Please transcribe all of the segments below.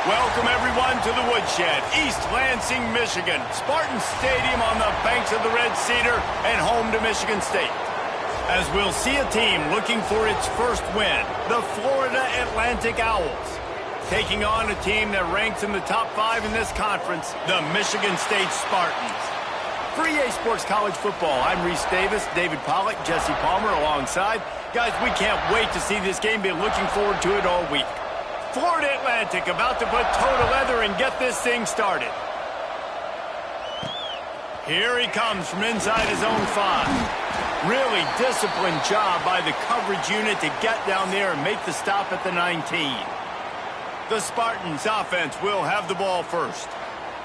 Welcome, everyone, to the Woodshed, East Lansing, Michigan. Spartan Stadium on the banks of the Red Cedar and home to Michigan State. As we'll see a team looking for its first win, the Florida Atlantic Owls, taking on a team that ranks in the top 5 in this conference, the Michigan State Spartans. For EA Sports College Football, I'm Reese Davis, David Pollack, Jesse Palmer alongside. Guys, we can't wait to see this game. Been looking forward to it all week. Florida Atlantic about to put toe to leather and get this thing started. Here he comes from inside his own 5. Really disciplined job by the coverage unit to get down there and make the stop at the 19. The Spartans offense will have the ball first.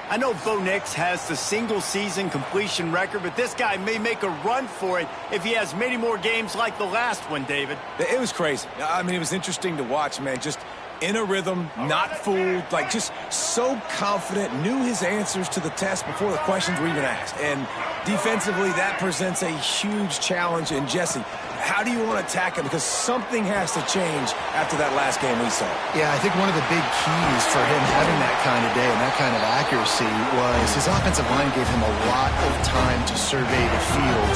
I know Bo Nix has the single-season completion record, but this guy may make a run for it if he has many more games like the last one, David. It was crazy. I mean, it was interesting to watch, man. Just in a rhythm, not fooled, like just so confident, knew his answers to the test before the questions were even asked. And defensively, that presents a huge challenge. And Jesse, how do you want to attack him? Because something has to change after that last game we saw. Yeah, I think one of the big keys for him having that kind of day and that kind of accuracy was his offensive line gave him a lot of time to survey the field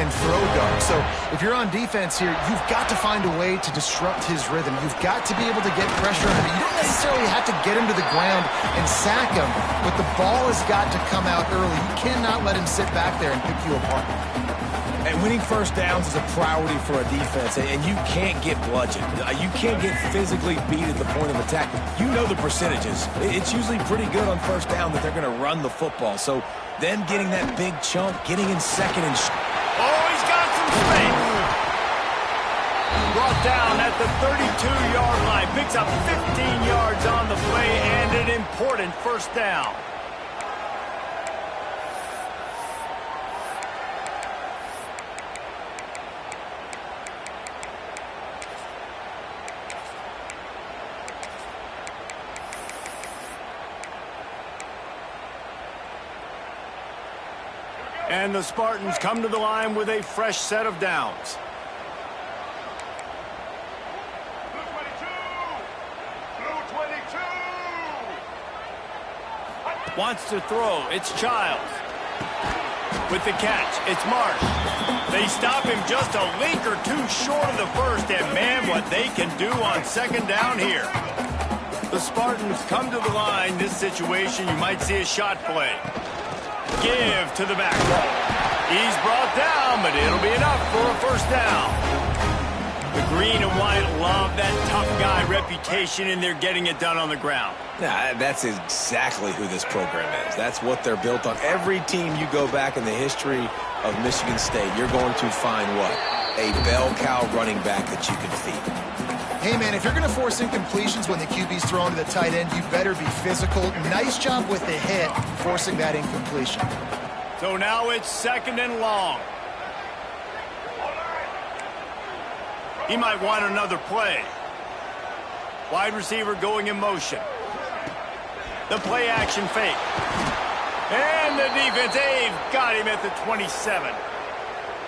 and throw guard. So if you're on defense here, you've got to find a way to disrupt his rhythm. You've got to be able to get pressure on him. You don't necessarily have to get him to the ground and sack him, but the ball has got to come out early. You cannot let him sit back there and pick you apart. And winning first downs is a priority for a defense, and you can't get bludgeoned. You can't get physically beat at the point of attack. You know the percentages. It's usually pretty good on first down that they're going to run the football. So then getting that big chunk, getting in second and... Oh, he's got some space. Brought down at the 32-yard line. Picks up 15 yards on the play and an important first down. And the Spartans come to the line with a fresh set of downs. Wants to throw. It's Childs. With the catch, it's Marsh. They stop him just a link or two short of the first, and man, what they can do on second down here. The Spartans come to the line. This situation, you might see a shot play. Give to the back wall. He's brought down, but it'll be enough for a first down. The green and white love that tough guy reputation, and they're getting it done on the ground. Nah, that's exactly who this program is. That's what they're built on. Every team you go back in the history of Michigan State, you're going to find what? A bell cow running back that you can feed. Hey, man, if you're going to force incompletions when the QB's thrown to the tight end, you better be physical. Nice job with the hit, forcing that incompletion. So now it's second and long. He might want another play. Wide receiver going in motion. The play action fake. And the defense, they've got him at the 27.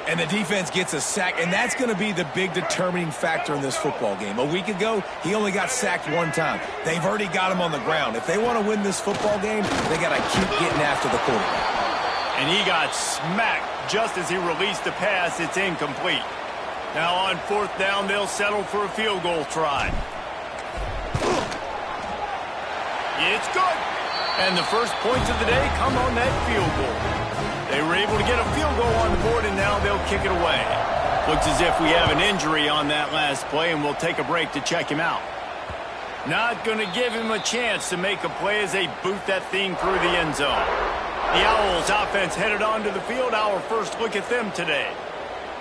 And the defense gets a sack, and that's going to be the big determining factor in this football game. A week ago, he only got sacked one time. They've already got him on the ground. If they want to win this football game, they got to keep getting after the quarterback. And he got smacked just as he released the pass. It's incomplete. Now on fourth down, they'll settle for a field goal try. It's good. And the first points of the day come on that field goal. They were able to get a field goal on the board, and now they'll kick it away. Looks as if we have an injury on that last play, and we'll take a break to check him out. Not going to give him a chance to make a play as they boot that thing through the end zone. The Owls offense headed onto the field. Our first look at them today.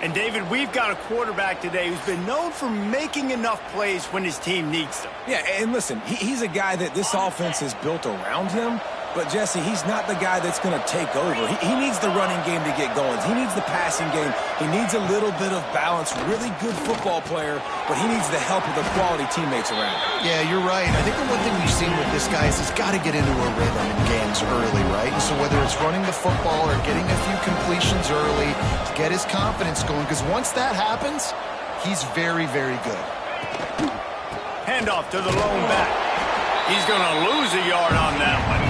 And, David, we've got a quarterback today who's been known for making enough plays when his team needs them. Yeah, and listen, he's a guy that this offense is built around him. But, Jesse, he's not the guy that's going to take over. He needs the running game to get going. He needs the passing game. He needs a little bit of balance. Really good football player, but he needs the help of the quality teammates around him. Yeah, you're right. I think the one thing we've seen with this guy is he's got to get into a rhythm in games early, right? And so whether it's running the football or getting a few completions early to get his confidence going, because once that happens, he's very, very good. Handoff to the lone back. He's going to lose a yard on that one.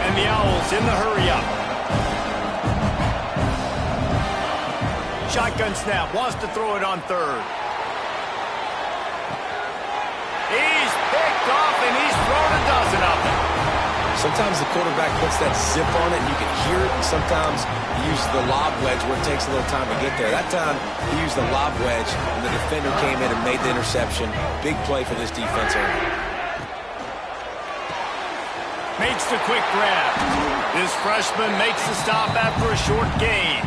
And the Owls in the hurry-up. Shotgun snap, wants to throw it on third. He's picked off, and he's thrown a dozen of them. Sometimes the quarterback puts that zip on it, and you can hear it, and sometimes he uses the lob wedge where it takes a little time to get there. That time, he used the lob wedge, and the defender came in and made the interception. Big play for this defense early. Makes the quick grab. This freshman makes the stop after a short gain.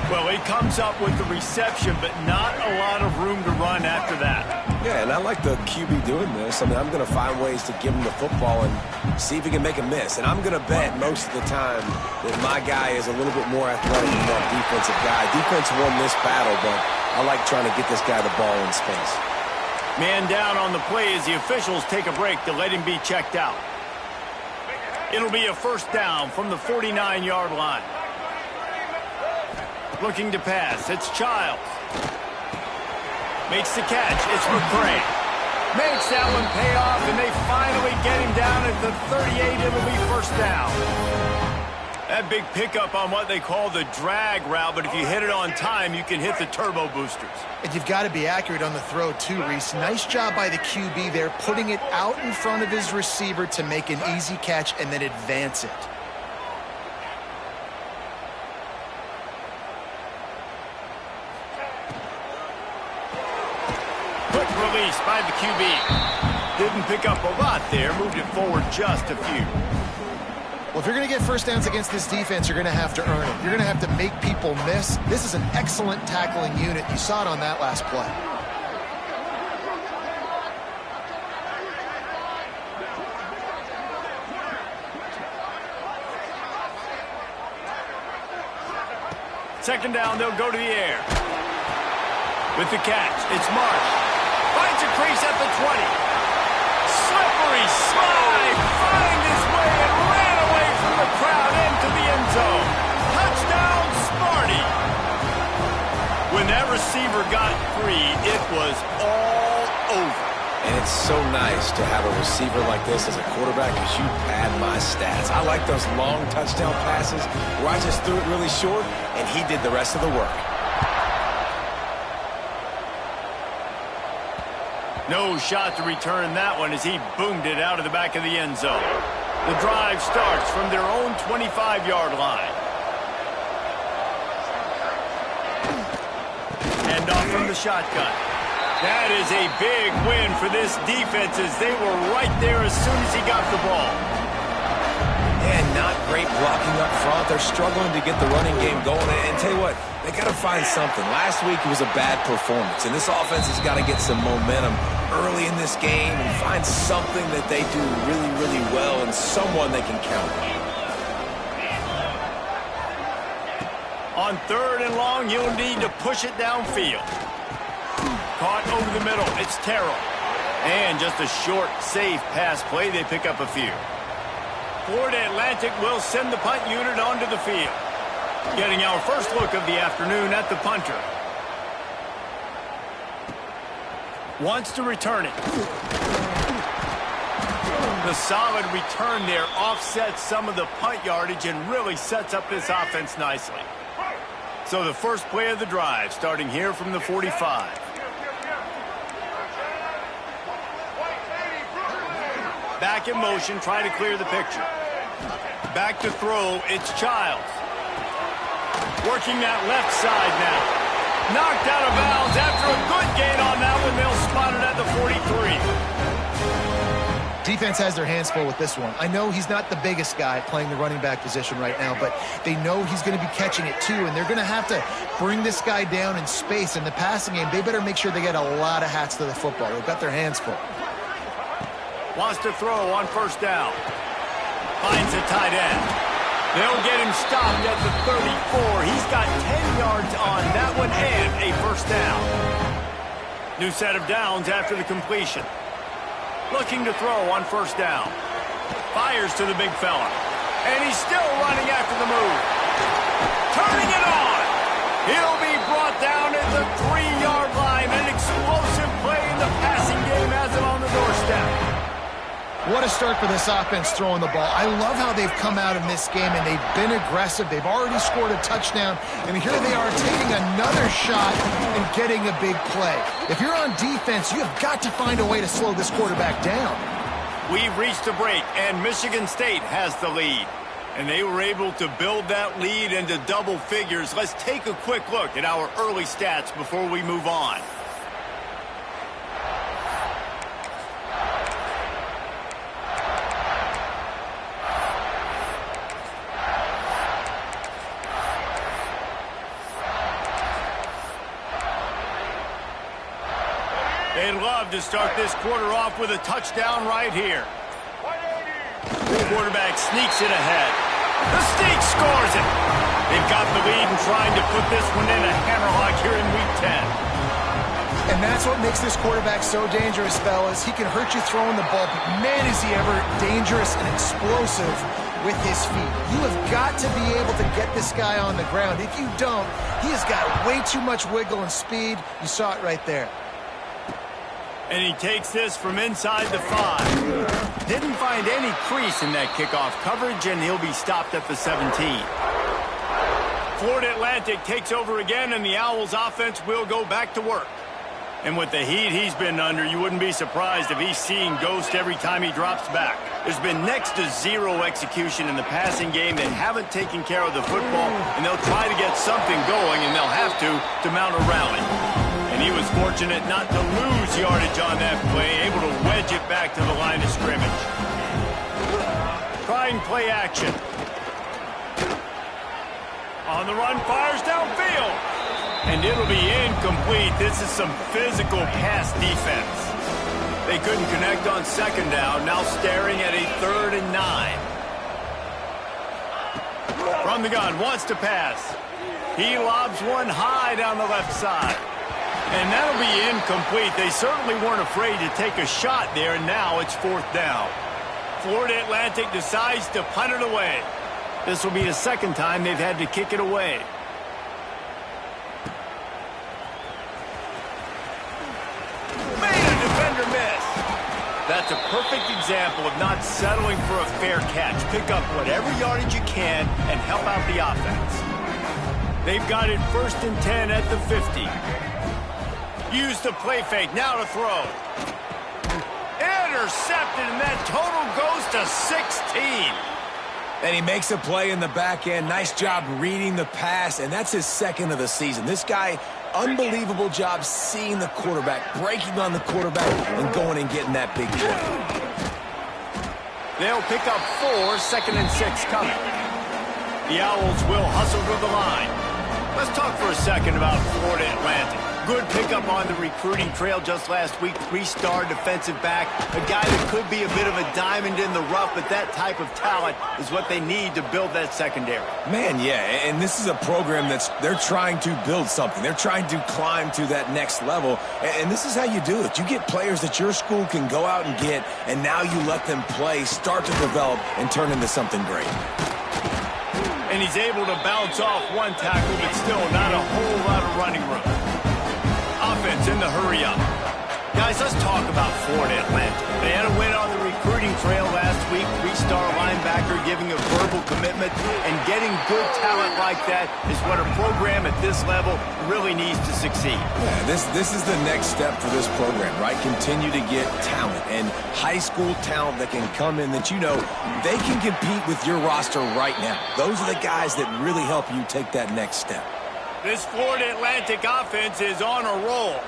Well, he comes up with the reception, but not a lot of room to run after that. Yeah, and I like the QB doing this. I mean, I'm going to find ways to give him the football and see if he can make a miss. And I'm going to bet most of the time that my guy is a little bit more athletic than that defensive guy. Defense won this battle, but I like trying to get this guy the ball in space. Man down on the play as the officials take a break to let him be checked out. It'll be a first down from the 49-yard line. Looking to pass. It's Childs. Makes the catch. It's McCray. Makes that one pay off, and they finally get him down at the 38. It'll be first down. That big pickup on what they call the drag route, but if you hit it on time, you can hit the turbo boosters. And you've got to be accurate on the throw, too, Reese. Nice job by the QB there, putting it out in front of his receiver to make an easy catch and then advance it. Quick release by the QB. Didn't pick up a lot there, moved it forward just a few. Well, if you're going to get first downs against this defense, you're going to have to earn it. You're going to have to make people miss. This is an excellent tackling unit. You saw it on that last play. Second down, they'll go to the air. With the catch, it's Marsh. Finds a crease at the 20. Slippery slide. Find his way and ran away from the crowd into the end zone. Touchdown, Smarty. When that receiver got free, it was all over. And it's so nice to have a receiver like this as a quarterback because you pad my stats. I like those long touchdown passes where I just threw it really short and he did the rest of the work. No shot to return that one as he boomed it out of the back of the end zone. The drive starts from their own 25-yard line. Hand off from the shotgun. That is a big win for this defense as they were right there as soon as he got the ball. And not great blocking up front. They're struggling to get the running game going. And tell you what, they got to find something. Last week it was a bad performance, and this offense has got to get some momentum early in this game and find something that they do really, really well and someone they can count On on. third and long, you'll need to push it downfield. Caught over the middle. It's Terrell. And just a short, safe pass play. They pick up a few. Florida Atlantic will send the punt unit onto the field. Getting our first look of the afternoon at the punter. Wants to return it. The solid return there offsets some of the punt yardage and really sets up this offense nicely. So the first play of the drive starting here from the 45. Back in motion, try to clear the picture. Back to throw, it's Childs. Working that left side now. Knocked out of bounds after a good gain on that one. They'll spot it at the 43. Defense has their hands full with this one. I know he's not the biggest guy playing the running back position right now, but they know he's going to be catching it too, and they're going to have to bring this guy down in space. In the passing game, they better make sure they get a lot of hats to the football. They've got their hands full. Wants to throw on first down. Finds a tight end. They'll get him stopped at the 34. He's got 10 yards on that one and a first down. New set of downs after the completion. Looking to throw on first down. Fires to the big fella. And he's still running after the move. Turning it on. He'll be brought down at the 3-yard line. An explosive play in the passing game has him on the doorstep. What a start for this offense throwing the ball. I love how they've come out in this game, and they've been aggressive. They've already scored a touchdown, and here they are taking another shot and getting a big play. If you're on defense, you have got to find a way to slow this quarterback down. We've reached a break, and Michigan State has the lead. And they were able to build that lead into double figures. Let's take a quick look at our early stats before we move on. They'd love to start this quarter off with a touchdown right here. The quarterback sneaks it ahead. The Sneak scores it. They've got the lead and trying to put this one in a hammerlock here in Week 10. And that's what makes this quarterback so dangerous, fellas. He can hurt you throwing the ball, but man, is he ever dangerous and explosive with his feet. You have got to be able to get this guy on the ground. If you don't, he has got way too much wiggle and speed. You saw it right there. And he takes this from inside the 5. Didn't find any crease in that kickoff coverage, and he'll be stopped at the 17. Florida Atlantic takes over again, and the Owls offense will go back to work. And with the heat he's been under, you wouldn't be surprised if he's seeing ghost every time he drops back. There's been next to zero execution in the passing game. They haven't taken care of the football, and they'll try to get something going, and they'll have to mount a rally. And he was fortunate not to lose yardage on that play, able to wedge it back to the line of scrimmage. Trying play action. On the run, fires downfield. And it'll be incomplete. This is some physical pass defense. They couldn't connect on second down, now staring at a 3rd and 9. From the gun, wants to pass. He lobs one high down the left side. And that'll be incomplete. They certainly weren't afraid to take a shot there, and now it's 4th down. Florida Atlantic decides to punt it away. This will be the second time they've had to kick it away. Made a defender miss. That's a perfect example of not settling for a fair catch. Pick up whatever yardage you can and help out the offense. They've got it 1st and 10 at the 50. Use the play fake, now to throw. Intercepted, and that total goes to 16. And he makes a play in the back end. Nice job reading the pass, and that's his 2nd of the season. This guy, unbelievable job seeing the quarterback, breaking on the quarterback, and going and getting that big play. They'll pick up 4, 2nd and 6 coming. The Owls will hustle to the line. Let's talk for a second about Florida Atlantic. Good pickup on the recruiting trail just last week. 3-star defensive back. A guy that could be a bit of a diamond in the rough, but that type of talent is what they need to build that secondary. Man, yeah, and this is a program they're trying to build something. They're trying to climb to that next level, and this is how you do it. You get players that your school can go out and get, and now you let them play, start to develop, and turn into something great. And he's able to bounce off one tackle, but still not a whole lot of running room. Offense in the hurry-up. Guys, let's talk about Florida Atlantic. They had a win on the recruiting trail last week. 3-star linebacker giving a verbal commitment, and getting good talent like that is what a program at this level really needs to succeed. Yeah, this is the next step for this program, right? Continue to get talent and high school talent that can come in that they can compete with your roster right now. Those are the guys that really help you take that next step. This Florida Atlantic offense is on a roll.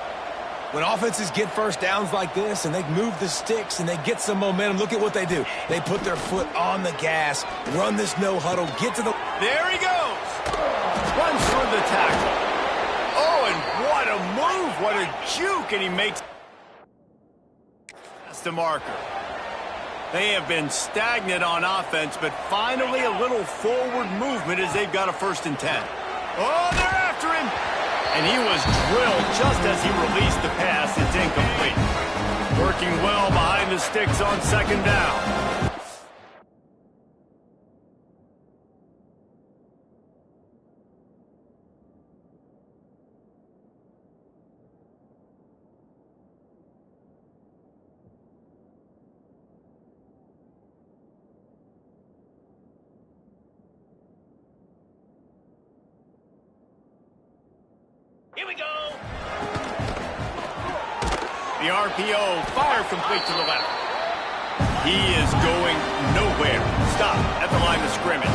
When offenses get first downs like this and they move the sticks and they get some momentum, look at what they do. They put their foot on the gas, run this no huddle, get to the... There he goes. Runs through the tackle. Oh, and what a move. What a juke. And he makes... That's the marker. They have been stagnant on offense, but finally a little forward movement as they've got a 1st and 10. Oh, they're after him. And he was drilled just as he released the pass. It's incomplete. Working well behind the sticks on 2nd down. The RPO, fire complete to the left. He is going nowhere. Stop at the line of scrimmage.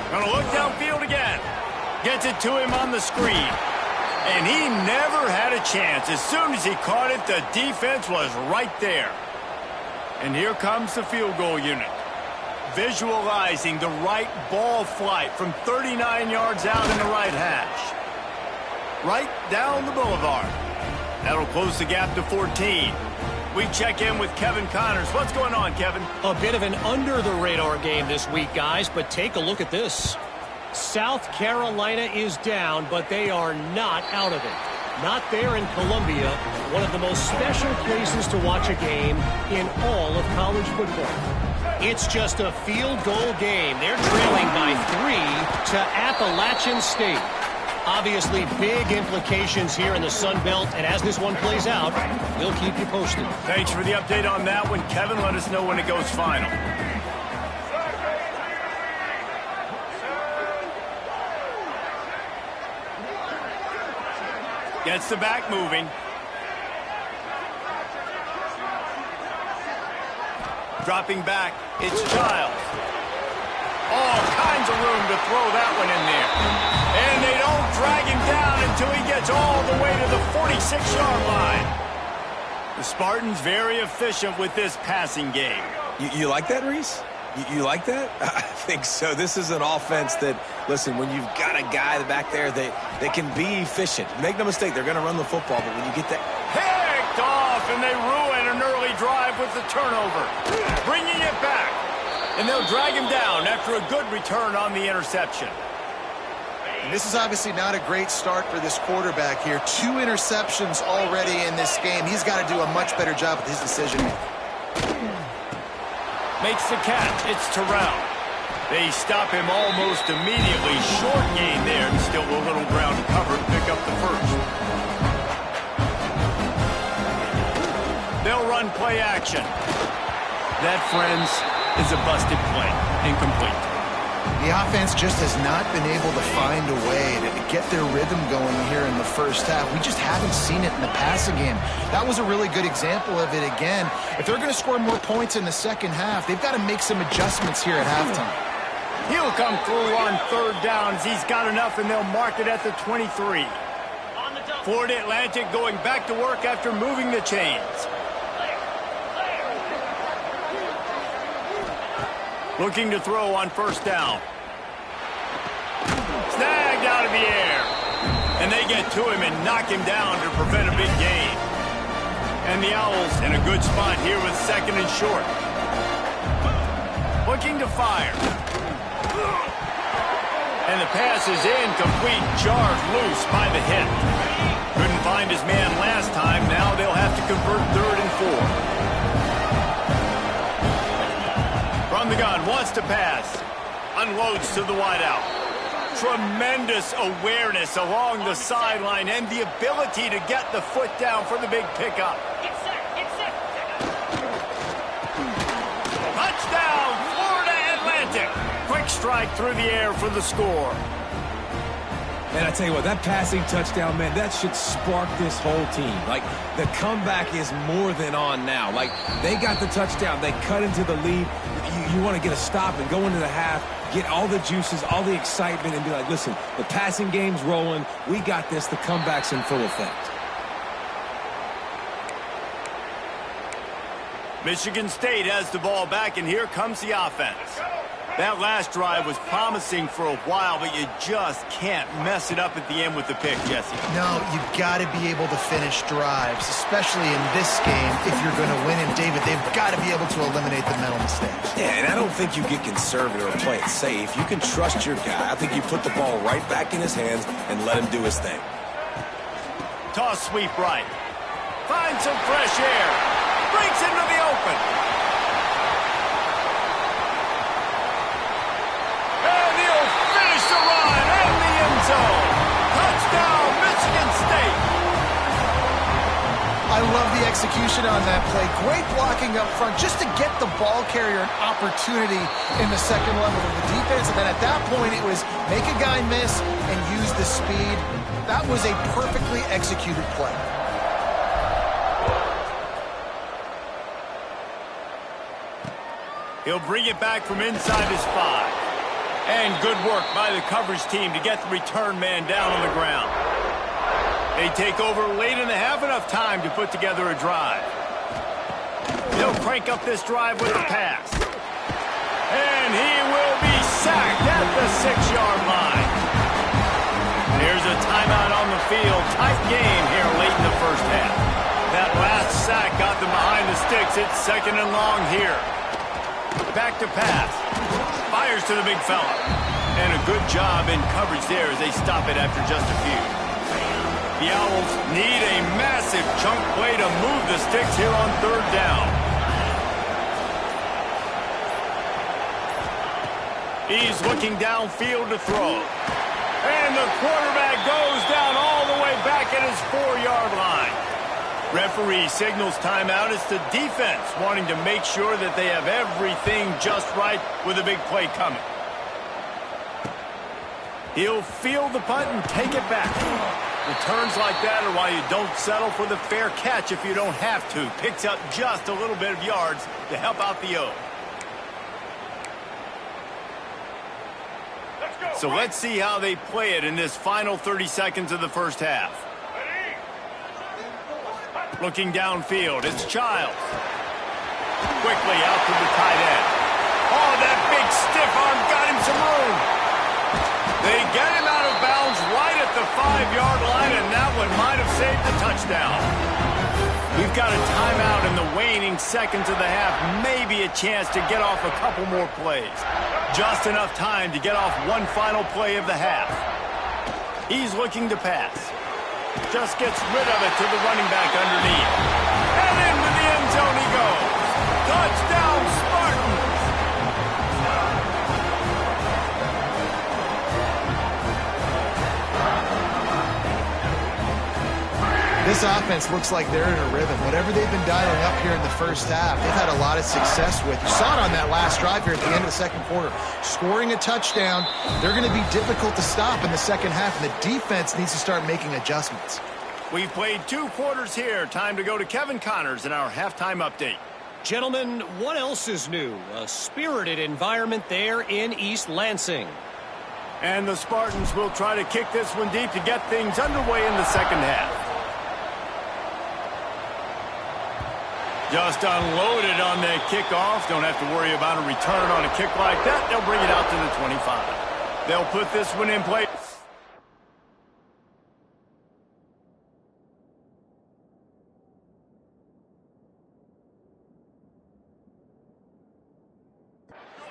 Gonna look downfield again. Gets it to him on the screen. And he never had a chance. As soon as he caught it, the defense was right there. And here comes the field goal unit. Visualizing the right ball flight from 39 yards out in the right hash. Right down the boulevard. That'll close the gap to 14. We check in with Kevin Connors. What's going on, Kevin? A bit of an under-the-radar game this week, guys, but take a look at this. South Carolina is down, but they are not out of it. Not there in Columbia, one of the most special places to watch a game in all of college football. It's just a field goal game. They're trailing by 3 to Appalachian State. Obviously, big implications here in the Sun Belt, and as this one plays out, we'll keep you posted. Thanks for the update on that one, Kevin. Let us know when it goes final. Gets the back moving. Dropping back, it's Childs. All kinds of room to throw that one in there. And they don't drag him down until he gets all the way to the 46-yard line. The Spartans very efficient with this passing game. You like that, Reese? You like that? I think so. This is an offense that, listen, when you've got a guy back there, they can be efficient. Make no mistake, they're going to run the football, but when you get that... Picked off, and they ruin an early drive with the turnover. Bringing it back. And they'll drag him down after a good return on the interception. And this is obviously not a great start for this quarterback here. 2 interceptions already in this game. He's got to do a much better job with his decision-making. Makes the catch. It's Terrell. They stop him almost immediately. Short gain there, and still a little ground to cover to pick up the first. They'll run play action. That, friends, is a busted play. Incomplete. The offense just has not been able to find a way to get their rhythm going here in the first half. We just haven't seen it in the passing game. That was a really good example of it again. If they're going to score more points in the second half, they've got to make some adjustments here at halftime. He'll come through on third downs. He's got enough, and they'll mark it at the 23. Florida Atlantic going back to work after moving the chains. Looking to throw on first down. Snagged out of the air. And they get to him and knock him down to prevent a big gain. And the Owls in a good spot here with second and short. Looking to fire. And the pass is incomplete, jarred loose by the hit. Couldn't find his man last time. Now they'll have to convert 3rd and 4. From the gun, wants to pass. Unloads to the wideout. Tremendous awareness along the sideline and the ability to get the foot down for the big pickup. Touchdown, Florida Atlantic. Quick strike through the air for the score. And I tell you what, that passing touchdown, man, that should spark this whole team. Like, the comeback is more than on now. Like, they got the touchdown. They cut into the lead. You want to get a stop and go into the half, get all the juices, all the excitement, and be like, listen, the passing game's rolling. We got this. The comeback's in full effect. Michigan State has the ball back, and here comes the offense. That last drive was promising for a while, but you just can't mess it up at the end with the pick, Jesse. No, you've got to be able to finish drives, especially in this game if you're going to win. And, David, they've got to be able to eliminate the mental mistakes. Yeah, and I don't think you get conservative or play it safe. You can trust your guy. I think you put the ball right back in his hands and let him do his thing. Toss sweep right. Finds some fresh air. Breaks into the open. The run and the end zone. Touchdown, Michigan State. I love the execution execution on that play. Great blocking up front just to get the ball carrier an opportunity in the second level of the defense. And then at that point, it was make a guy miss and use the speed. That was a perfectly executed play. He'll bring it back from inside his 5. And good work by the coverage team to get the return man down on the ground. They take over late in the half, enough time to put together a drive. They'll crank up this drive with a pass. And he will be sacked at the 6-yard line. There's a timeout on the field. Tight game here late in the first half. That last sack got them behind the sticks. It's 2nd and long here. Back to pass. Fires to the big fella. And a good job in coverage there as they stop it after just a few. The Owls need a massive chunk play to move the sticks here on 3rd down. He's looking downfield to throw. And the quarterback goes down all the way back at his 4-yard line. Referee signals timeout. It's the defense wanting to make sure that they have everything just right with a big play coming. He'll field the punt and take it back. Returns like that are why you don't settle for the fair catch if you don't have to. Picks up just a little bit of yards to help out the O. So let's see how they play it in this final 30 seconds of the first half. Looking downfield, it's Childs. Quickly out to the tight end. Oh, that big stiff arm got him some room. They get him out of bounds right at the 5-yard line, and that one might have saved the touchdown. We've got a timeout in the waning seconds of the half. Maybe a chance to get off a couple more plays. Just enough time to get off one final play of the half. He's looking to pass. Just gets rid of it to the running back underneath. And into the end zone he goes. Touchdown, Spartans! This offense looks like they're in a rhythm. Whatever they've been dialing up here in the first half, they've had a lot of success with. You saw it on that last drive here at the end of the second quarter. Scoring a touchdown, they're going to be difficult to stop in the second half, and the defense needs to start making adjustments. We've played 2 quarters here. Time to go to Kevin Connors in our halftime update. Gentlemen, what else is new? A spirited environment there in East Lansing. And the Spartans will try to kick this one deep to get things underway in the second half. Just unloaded on the kickoff. Don't have to worry about a return on a kick like that. They'll bring it out to the 25. They'll put this one in play.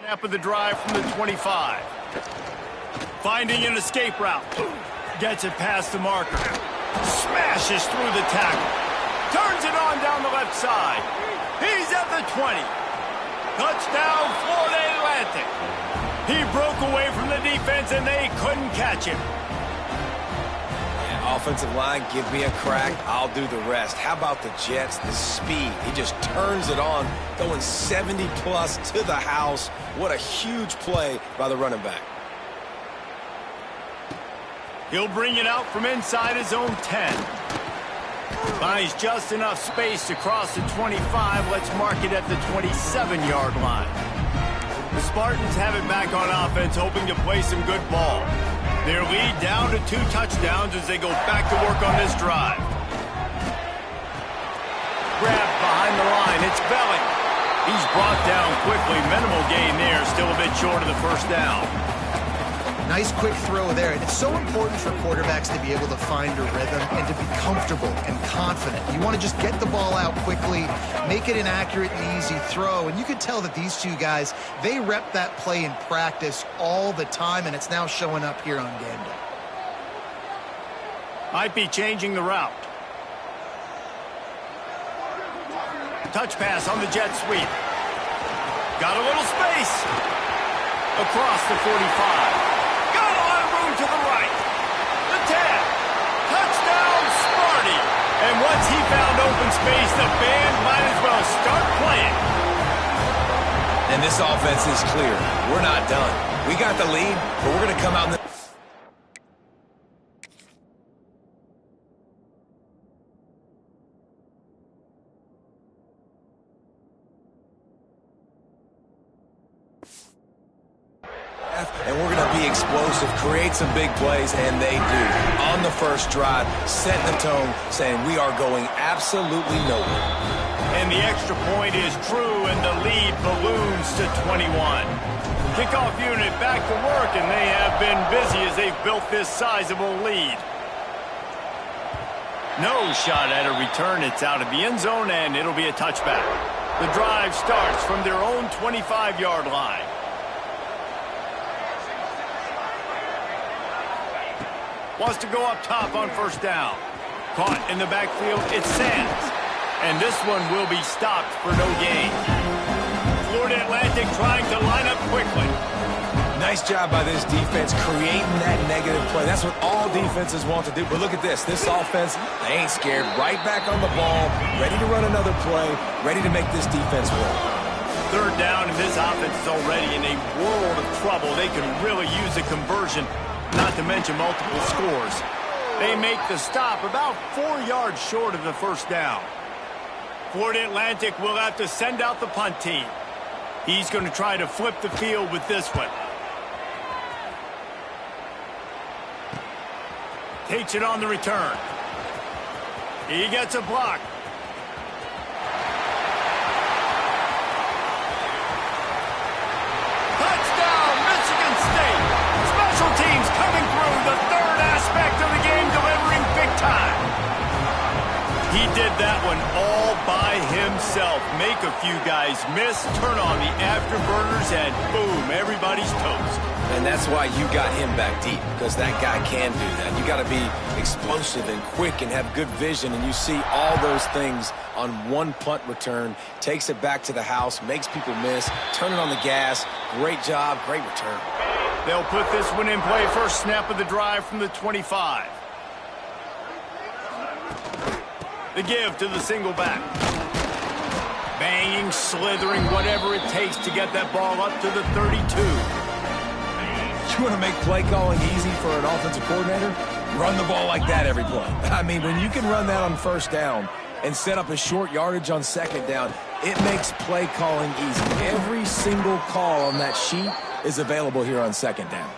Snap of the drive from the 25. Finding an escape route. Gets it past the marker. Smashes through the tackle. Turns it on down the left side. He's at the 20. Touchdown, Florida Atlantic. He broke away from the defense, and they couldn't catch him. Yeah, offensive line, give me a crack. I'll do the rest. How about the Jets? The speed. He just turns it on, going 70-plus to the house. What a huge play by the running back. He'll bring it out from inside his own 10. Finds just enough space to cross the 25. Let's mark it at the 27-yard line. The Spartans have it back on offense, hoping to play some good ball. Their lead down to 2 touchdowns as they go back to work on this drive. Grabbed behind the line. It's Belling. He's brought down quickly. Minimal gain there. Still a bit short of the first down. Nice quick throw there, and it's so important for quarterbacks to be able to find a rhythm and to be comfortable and confident. You want to just get the ball out quickly, make it an accurate and easy throw, and you can tell that these 2 guys, they rep that play in practice all the time, and it's now showing up here on game day. Might be changing the route. Touch pass on the jet sweep. Got a little space. Across the 45. To the right. The 10. Touchdown, Sparty. And what's he found open space, the band might as well start playing. And this offense is clear. We're not done. We got the lead, but we're going to come out in the... And we're going to be explosive, create some big plays, and they do. On the first drive, setting the tone, saying we are going absolutely nowhere. And the extra point is true, and the lead balloons to 21. Kickoff unit back to work, and they have been busy as they've built this sizable lead. No shot at a return. It's out of the end zone, and it'll be a touchback. The drive starts from their own 25-yard line. Wants to go up top on first down. Caught in the backfield, it's Sands. And this one will be stopped for no gain. Florida Atlantic trying to line up quickly. Nice job by this defense creating that negative play. That's what all defenses want to do. But look at this. This offense, they ain't scared. Right back on the ball, ready to run another play, ready to make this defense work. Third down, and this offense is already in a world of trouble. They could really use a conversion, not to mention multiple scores. They make the stop about 4 yards short of the first down. Florida Atlantic will have to send out the punt team. He's going to try to flip the field with this one. Takes it on the return. He gets a block. Touchdown, Michigan State. Special teams coming through, the third aspect of the game, delivering big time. He did that one all by himself. Make a few guys miss, turn on the afterburners, and boom, everybody's toast. And that's why you got him back deep, because that guy can do that. You got to be explosive and quick and have good vision, and you see all those things on one punt return. Takes it back to the house, makes people miss, turning on the gas. Great job, great return. They'll put this one in play first snap of the drive from the 25. The give to the single back. Banging, slithering, whatever it takes to get that ball up to the 32. You want to make play calling easy for an offensive coordinator? Run the ball like that every play. I mean, when you can run that on first down and set up a short yardage on second down, it makes play calling easy. Every single call on that sheet is available here on second down.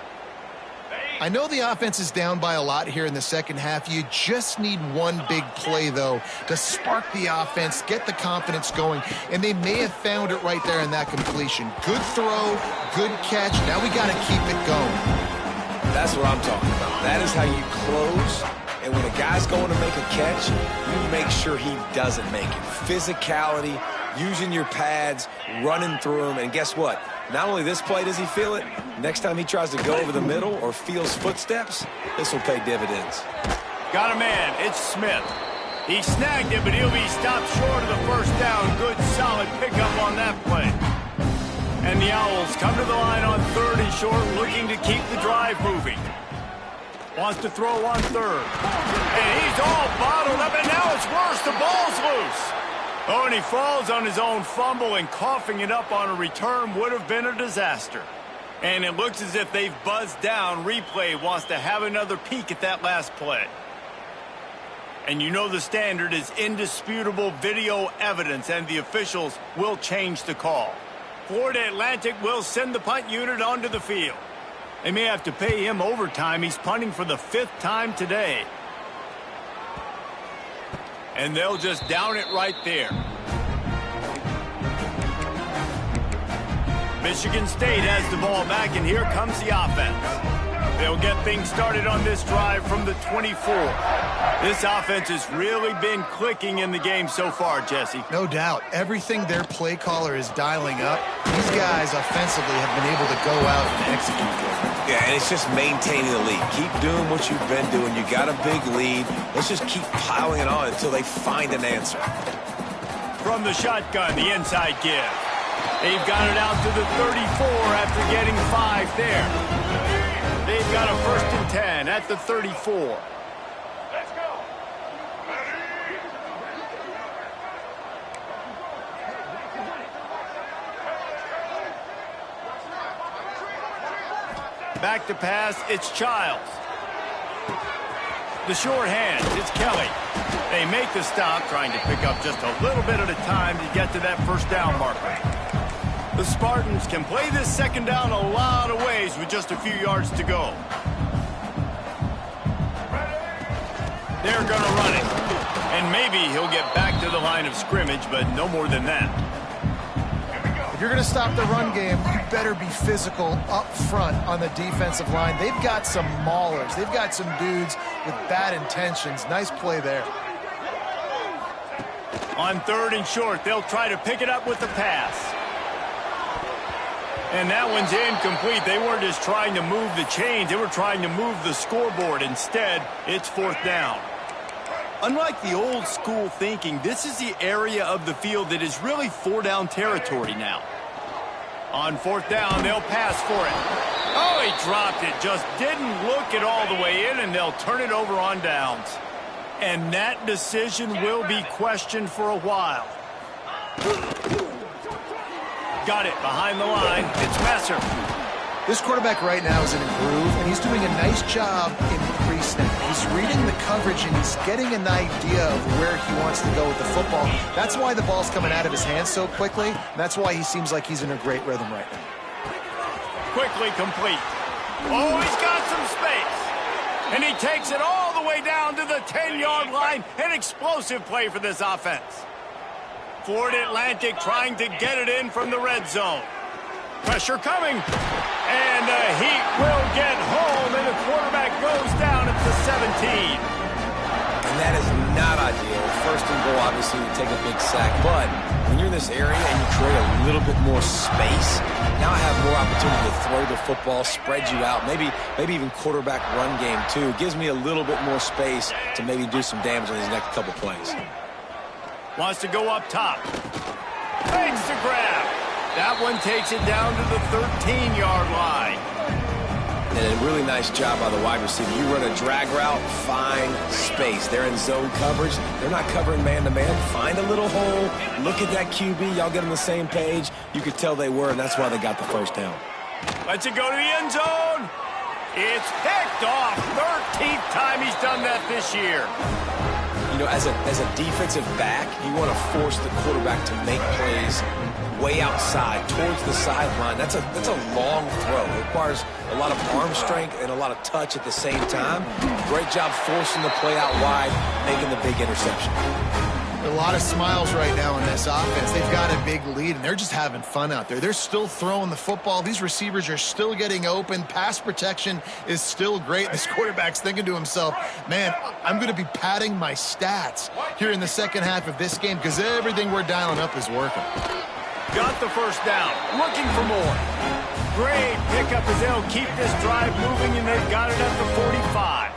I know the offense is down by a lot here in the second half. You just need one big play, though, to spark the offense, get the confidence going, and they may have found it right there in that completion. Good throw, good catch. Now we got to keep it going. That's what I'm talking about. That is how you close, and when a guy's going to make a catch, you make sure he doesn't make it. Physicality, using your pads, running through them, and guess what? Not only this play does he feel it, next time he tries to go over the middle or feels footsteps, this will pay dividends. Got a man, it's Smith. He snagged it, but he'll be stopped short of the first down. Good, solid pickup on that play. And the Owls come to the line on third and short, looking to keep the drive moving. Wants to throw on third. And he's all bottled up, and now it's worse. The ball's loose. Oh, and he falls on his own fumble, and coughing it up on a return would have been a disaster. And it looks as if they've buzzed down. Replay wants to have another peek at that last play. And you know the standard is indisputable video evidence, and the officials will change the call. Florida Atlantic will send the punt unit onto the field. They may have to pay him overtime. He's punting for the 5th time today. And they'll just down it right there. Michigan State has the ball back, and here comes the offense. They'll get things started on this drive from the 24. This offense has really been clicking in the game so far, Jesse. No doubt. Everything their play caller is dialing up, these guys offensively have been able to go out and execute. Yeah, and it's just maintaining the lead. Keep doing what you've been doing. You got a big lead. Let's just keep piling it on until they find an answer. From the shotgun, the inside give. They've got it out to the 34 after getting 5 there. They've got a 1st and 10 at the 34. Back to pass, it's Childs. The short hand, it's Kelly. They make the stop, trying to pick up just a little bit at a time to get to that first down marker. The Spartans can play this second down a lot of ways with just a few yards to go. They're going to run it. And maybe he'll get back to the line of scrimmage, but no more than that. If you're going to stop the run game, you better be physical up front on the defensive line. They've got some maulers. They've got some dudes with bad intentions. Nice play there. On 3rd and short, they'll try to pick it up with the pass. And that one's incomplete. They weren't just trying to move the chains. They were trying to move the scoreboard. Instead, it's 4th down. Unlike the old school thinking, this is the area of the field that is really 4-down territory now. On 4th down, they'll pass for it. Oh, he dropped it. Just didn't look it all the way in, and they'll turn it over on downs. And that decision will be questioned for a while. Got it behind the line. It's Messer. This quarterback right now is in a groove, and he's doing a nice job in pre-snap. He's reading the coverage, and he's getting an idea of where he wants to go with the football. That's why the ball's coming out of his hands so quickly, and that's why he seems like he's in a great rhythm right now. Quickly complete. Oh, he's got some space. And he takes it all the way down to the 10-yard line. An explosive play for this offense. Florida Atlantic trying to get it in from the red zone. Pressure coming. And the Heat will get home, and the quarterback goes down at the 17. And that is not ideal. 1st and goal, obviously, to take a big sack. But when you're in this area and you create a little bit more space, now I have more opportunity to throw the football, spread you out, maybe even quarterback run game, too. Gives me a little bit more space to maybe do some damage on these next couple plays. Wants to go up top. Fakes the grab. That one takes it down to the 13-yard line. And a really nice job by the wide receiver. You run a drag route, find space. They're in zone coverage. They're not covering man-to-man. Find a little hole. Look at that QB. Y'all get on the same page. You could tell they were, and that's why they got the first down. Lets it go to the end zone. It's picked off. 13th time he's done that this year. You know, as a defensive back, you want to force the quarterback to make plays way outside, towards the sideline. That's a long throw. It requires a lot of arm strength and a lot of touch at the same time. Great job forcing the play out wide, making the big interception. A lot of smiles right now in this offense. They've got a big lead, and they're just having fun out there. They're still throwing the football. These receivers are still getting open. Pass protection is still great. This quarterback's thinking to himself, man, I'm going to be padding my stats here in the second half of this game because everything we're dialing up is working. Got the first down. Looking for more. Great pickup as they'll keep this drive moving, and they've got it at the 45.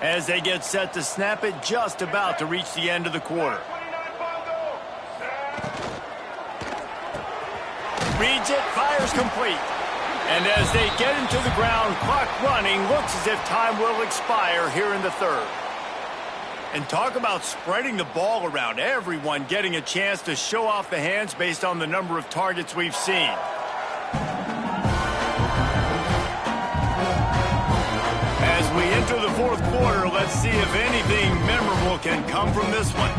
As they get set to snap it, just about to reach the end of the quarter. Reads it, fires complete. And as they get into the ground, clock running, looks as if time will expire here in the 3rd. And talk about spreading the ball around. Everyone getting a chance to show off the hands based on the number of targets we've seen. As we enter the 4th quarter, let's see if anything memorable can come from this one.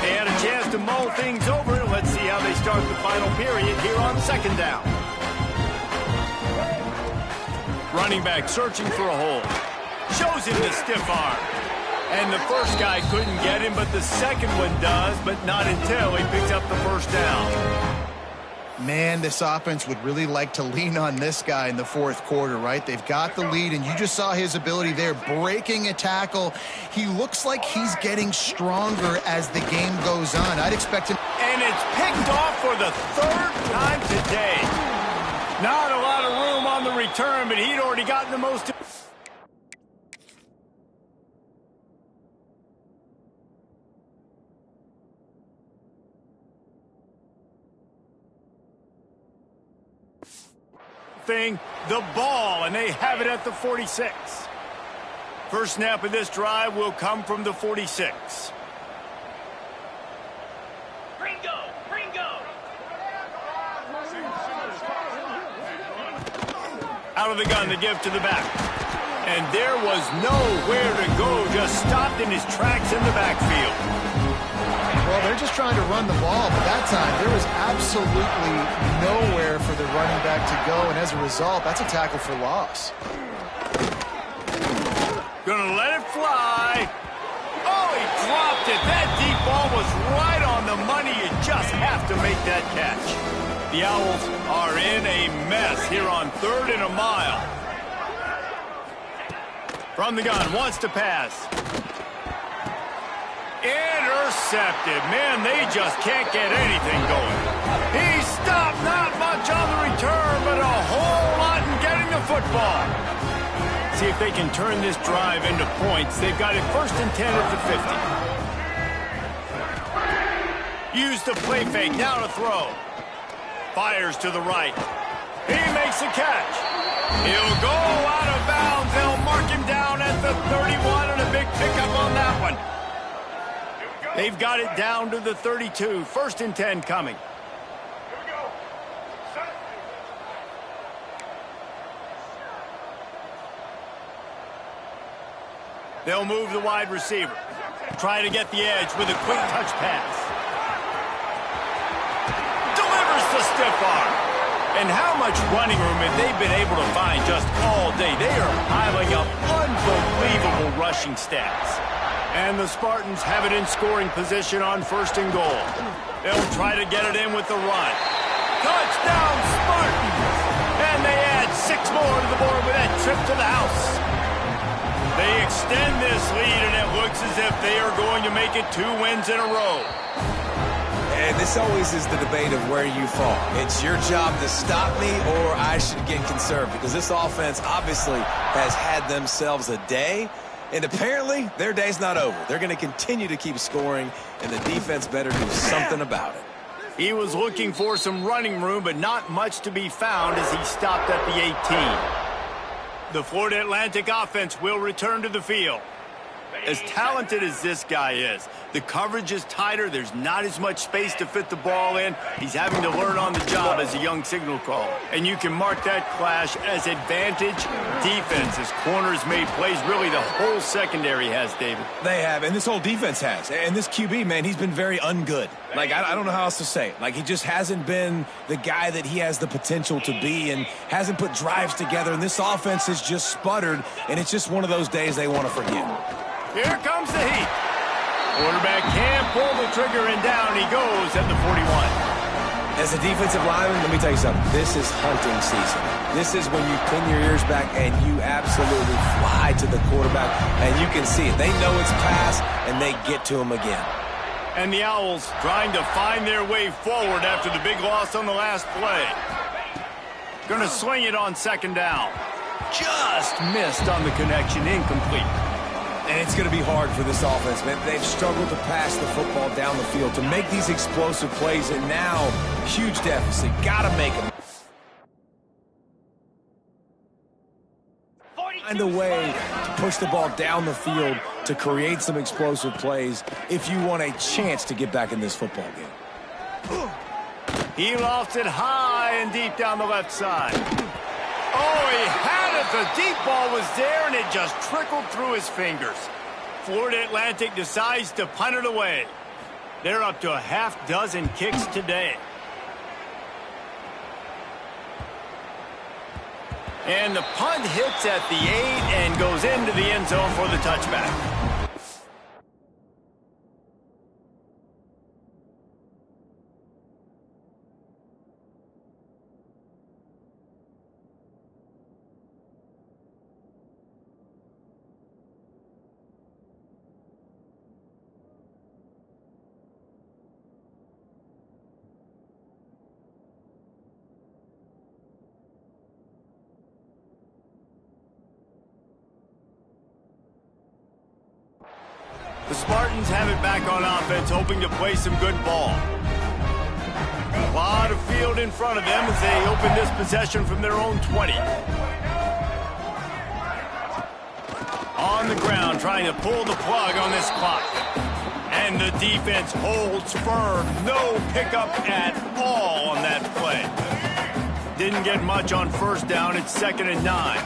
They had a chance to mull things over. Let's see how they start the final period here on 2nd down. Running back searching for a hole. Shows him the stiff arm. And the first guy couldn't get him, but the second one does, but not until he picks up the first down. Man, this offense would really like to lean on this guy in the 4th quarter, right? They've got the lead, and you just saw his ability there, breaking a tackle. He looks like he's getting stronger as the game goes on. I'd expect him. And it's picked off for the 3rd time today. Not a lot of room on the return, but he'd already gotten the most. The ball, and they have it at the 46. First snap of this drive will come from the 46. Out of the gun to give to the back. And there was nowhere to go, just stopped in his tracks in the backfield. Well, they're just trying to run the ball, but that time there was absolutely nowhere for the running back to go, and as a result, that's a tackle for loss. Gonna let it fly. Oh, he dropped it. That deep ball was right on the money. You just have to make that catch. The Owls are in a mess here on 3rd and a mile. From the gun, wants to pass. Intercepted. Man, they just can't get anything going. He stopped, not much on the return, but a whole lot in getting the football. See if they can turn this drive into points. They've got it 1st and 10 at the 50. Use the play fake, now to throw. Fires to the right. He makes a catch. He'll go out of bounds. They'll mark him down at the 31 and a big pickup on that one. They've got it down to the 32. 1st and 10 coming. They'll move the wide receiver. Try to get the edge with a quick touch pass. Delivers the stiff arm. And how much running room have they been able to find just all day? They are piling up unbelievable rushing stats. And the Spartans have it in scoring position on 1st and goal. They'll try to get it in with the run. Touchdown, Spartans! And they add 6 more to the board with that trip to the house. They extend this lead, and it looks as if they are going to make it 2 wins in a row. And this always is the debate of where you fall. It's your job to stop me, or I should get conserved, because this offense obviously has had themselves a day, and apparently their day's not over. They're going to continue to keep scoring, and the defense better do something about it. He was looking for some running room, but not much to be found as he stopped at the 18. The Florida Atlantic offense will return to the field. As talented as this guy is, the coverage is tighter. There's not as much space to fit the ball in. He's having to learn on the job as a young signal caller. And you can mark that clash as advantage defense as corners made plays. Really, the whole secondary has, David. They have, and this whole defense has. And this QB, man, he's been very ungood. Like, I don't know how else to say it. Like, he just hasn't been the guy that he has the potential to be and hasn't put drives together. And this offense has just sputtered, and it's just one of those days they want to forget. Here comes the heat. Quarterback can't pull the trigger, and down he goes at the 41. As a defensive lineman, let me tell you something. This is hunting season. This is when you pin your ears back and you absolutely fly to the quarterback, and you can see it. They know it's pass, and they get to him again. And the Owls trying to find their way forward after the big loss on the last play. Going to swing it on 2nd down. Just missed on the connection, incomplete. And it's going to be hard for this offense, man. They've struggled to pass the football down the field, to make these explosive plays, and now, huge deficit. Got to make them. Find a way to push the ball down the field to create some explosive plays if you want a chance to get back in this football game. He lofts it high and deep down the left side. Oh, he had it. The deep ball was there, and it just trickled through his fingers. Florida Atlantic decides to punt it away. They're up to a half-dozen kicks today. And the punt hits at the 8 and goes into the end zone for the touchback. The Spartans have it back on offense, hoping to play some good ball. A lot of field in front of them as they open this possession from their own 20. On the ground, trying to pull the plug on this clock. And the defense holds firm. No pickup at all on that play. didn't get much on first down. It's 2nd and 9.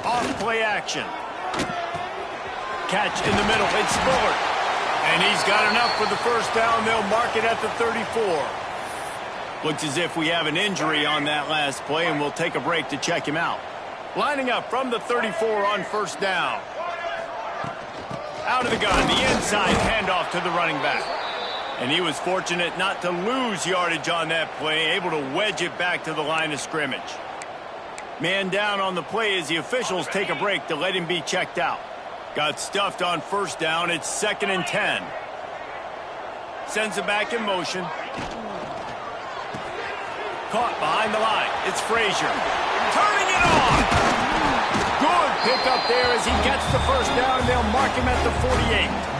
Off play action. Catch in the middle. It's Spiller. And he's got enough for the first down. They'll mark it at the 34. Looks as if we have an injury on that last play, and we'll take a break to check him out. Lining up from the 34 on first down. Out of the gun, the inside handoff to the running back. And he was fortunate not to lose yardage on that play, able to wedge it back to the line of scrimmage. Man down on the play as the officials take a break to let him be checked out. Got stuffed on first down. It's 2nd and 10. Sends it back in motion. Caught behind the line. It's Frazier. Turning it on. Good pickup there as he gets the first down. They'll mark him at the 48.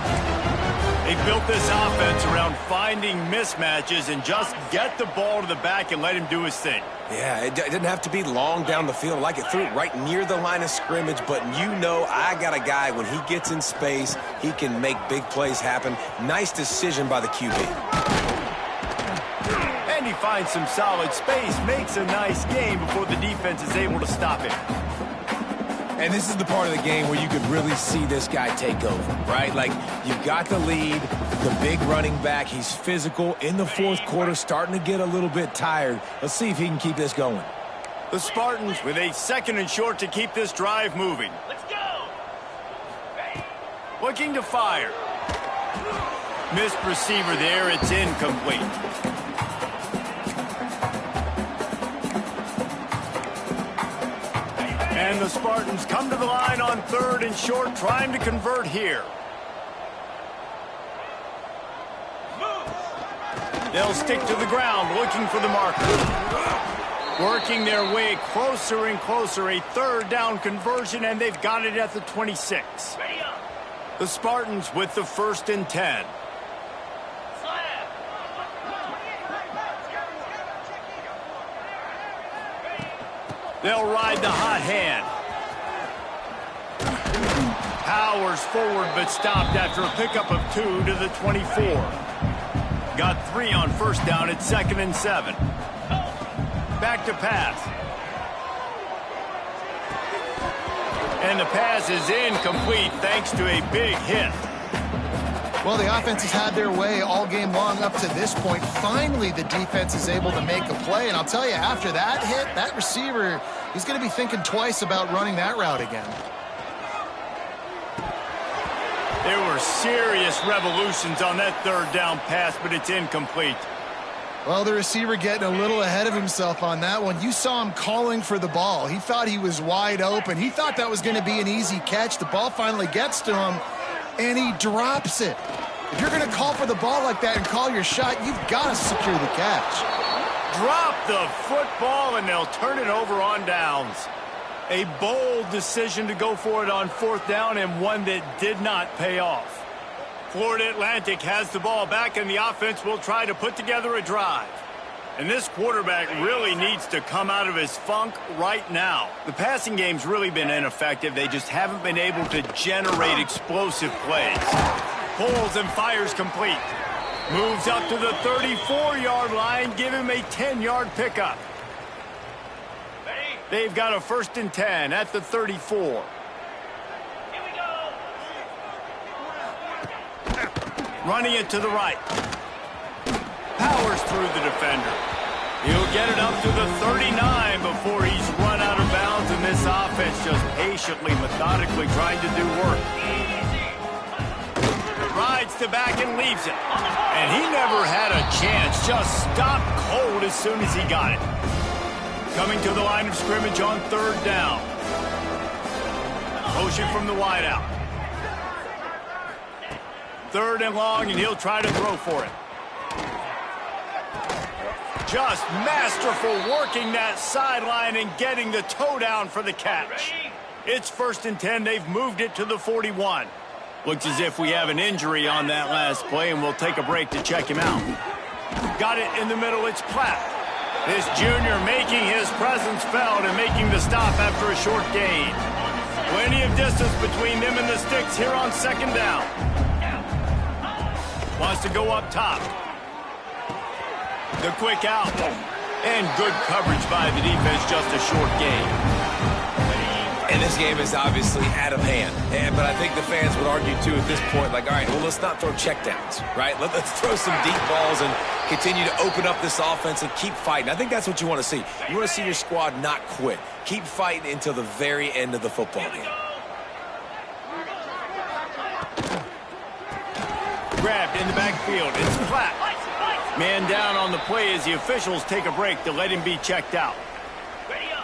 They built this offense around finding mismatches and just get the ball to the back and let him do his thing. Yeah, it didn't have to be long down the field. Like it threw it right near the line of scrimmage, but you know I got a guy, when he gets in space, he can make big plays happen. Nice decision by the QB. And he finds some solid space, makes a nice game before the defense is able to stop him. And this is the part of the game where you could really see this guy take over, right? Like, you've got the lead, the big running back. He's physical in the fourth quarter, starting to get a little bit tired. Let's see if he can keep this going. The Spartans with a 2nd and short to keep this drive moving. Let's go! Looking to fire. Missed receiver there. It's incomplete. And the Spartans come to the line on 3rd and short, trying to convert here. They'll stick to the ground, looking for the marker. Working their way closer and closer. A 3rd down conversion, and they've got it at the 26. The Spartans with the 1st and 10. They'll ride the hot hand. Powers forward, but stopped after a pickup of 2 to the 24. Got 3 on first down. It's 2nd and 7. Back to pass. And the pass is incomplete thanks to a big hit. Well, the offense has had their way all game long up to this point. Finally, the defense is able to make a play. And I'll tell you, after that hit, that receiver, he's going to be thinking twice about running that route again. There were serious revolutions on that 3rd down pass, but it's incomplete. Well, the receiver getting a little ahead of himself on that one. You saw him calling for the ball. He thought he was wide open. He thought that was going to be an easy catch. The ball finally gets to him, and he drops it. If you're going to call for the ball like that and call your shot, you've got to secure the catch. Drop the football, and they'll turn it over on downs. A bold decision to go for it on 4th down, and one that did not pay off. Florida Atlantic has the ball back, and the offense will try to put together a drive. And this quarterback really needs to come out of his funk right now. The passing game's really been ineffective. They just haven't been able to generate explosive plays. Pulls and fires complete. Moves up to the 34-yard line. Give him a 10-yard pickup. They've got a 1st and 10 at the 34. Here we go. Running it to the right. Powers through the defender. He'll get it up to the 39 before he's run out of bounds, and this offense just patiently, methodically trying to do work. Rides to back and leaves it. And he never had a chance. Just stopped cold as soon as he got it. Coming to the line of scrimmage on 3rd down. Motion from the wideout. 3rd and long, and he'll try to throw for it. Just masterful working that sideline and getting the toe down for the catch. It's 1st and 10. They've moved it to the 41. Looks as if we have an injury on that last play, and we'll take a break to check him out. Got it in the middle. It's Platt. This junior making his presence felt and making the stop after a short gain. Plenty of distance between them and the sticks here on 2nd down. Wants to go up top. The quick out. And good coverage by the defense, just a short gain. And this game is obviously out of hand. But I think the fans would argue, too, at this point, like, all right, well, let's not throw checkdowns, right? Let's throw some deep balls and continue to open up this offense and keep fighting. I think that's what you want to see. You want to see your squad not quit. Keep fighting until the very end of the football game. Grabbed in the backfield. It's flat. Man down on the play as the officials take a break to let him be checked out.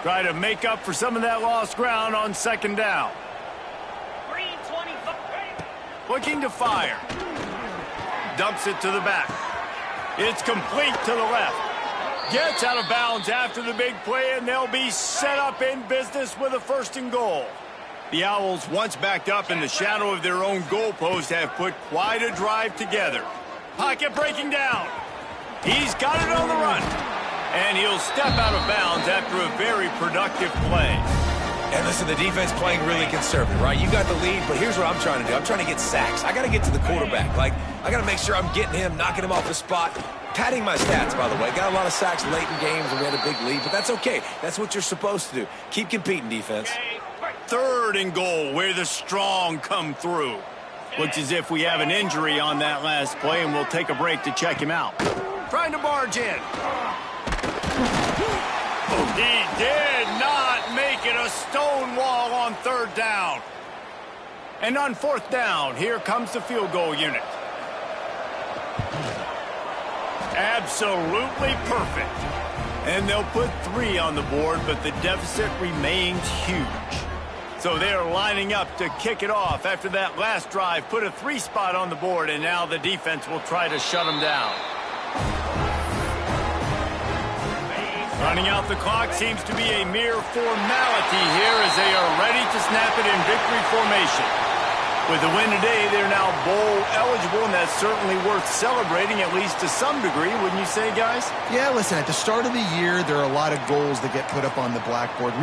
Try to make up for some of that lost ground on second down. Looking to fire. Dumps it to the back. It's complete to the left. Gets out of bounds after the big play, and they'll be set up in business with a 1st and goal. The Owls, once backed up in the shadow of their own goalpost, have put quite a drive together. Pocket breaking down. He's got it on the run. And he'll step out of bounds after a very productive play. And listen, the defense playing really conservative, right? You got the lead, but here's what I'm trying to do. I'm trying to get sacks. I got to get to the quarterback. Like, I got to make sure I'm getting him, knocking him off the spot. Padding my stats, by the way. Got a lot of sacks late in games when we had a big lead, but that's okay. That's what you're supposed to do. Keep competing, defense. 3rd and goal, where the strong come through. Looks as if we have an injury on that last play, and we'll take a break to check him out. Trying to barge in. He did not make it a stone wall on 3rd down. And on 4th down, here comes the field goal unit. Absolutely perfect. And they'll put 3 on the board, but the deficit remains huge. So they're lining up to kick it off after that last drive. Put a 3 spot on the board, and now the defense will try to shut them down. Running out the clock seems to be a mere formality here as they are ready to snap it in victory formation. With the win today, they're now bowl eligible, and that's certainly worth celebrating, at least to some degree, wouldn't you say, guys? Yeah, listen, at the start of the year, there are a lot of goals that get put up on the blackboard.